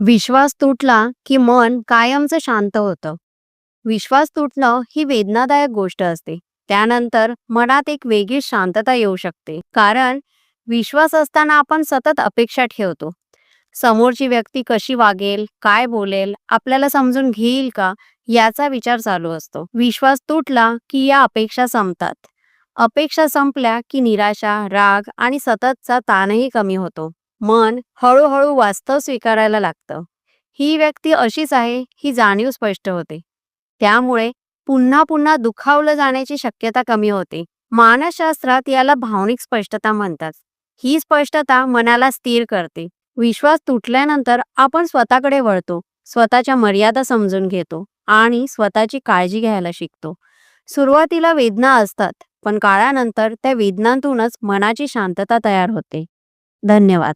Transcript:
विश्वास तुटला की मन कायमचं शांत होतं. विश्वास तुटणं ही वेदनादायक गोष्ट असते. त्यानंतर मनात एक वेगळी शांतता येऊ शकते. कारण विश्वास असताना आपण सतत अपेक्षा ठेवतो. समोरची व्यक्ती कशी वागेल, काय बोलेल, आपल्याला समजून घेईल का, याचा विचार चालू असतो. विश्वास तुटला की या अपेक्षा संपतात. अपेक्षा संपल्या की निराशा, राग आणि सततचा ताणही कमी होतो. मन हळूहळू वास्तव स्वीकारायला लागतं. ही व्यक्ती अशीच आहे ही जाणीव स्पष्ट होते. त्यामुळे पुन्हा पुन्हा दुखावलं जाण्याची शक्यता कमी होते. मानसशास्त्रात याला भावनिक स्पष्टता म्हणतात. ही स्पष्टता मनाला स्थिर करते. विश्वास तुटल्यानंतर आपण स्वतःकडे वळतो, स्वतःच्या मर्यादा समजून घेतो आणि स्वतःची काळजी घ्यायला शिकतो. सुरुवातीला वेदना असतात, पण काळानंतर त्या वेदनांतूनच मनाची शांतता तयार होते. धन्यवाद.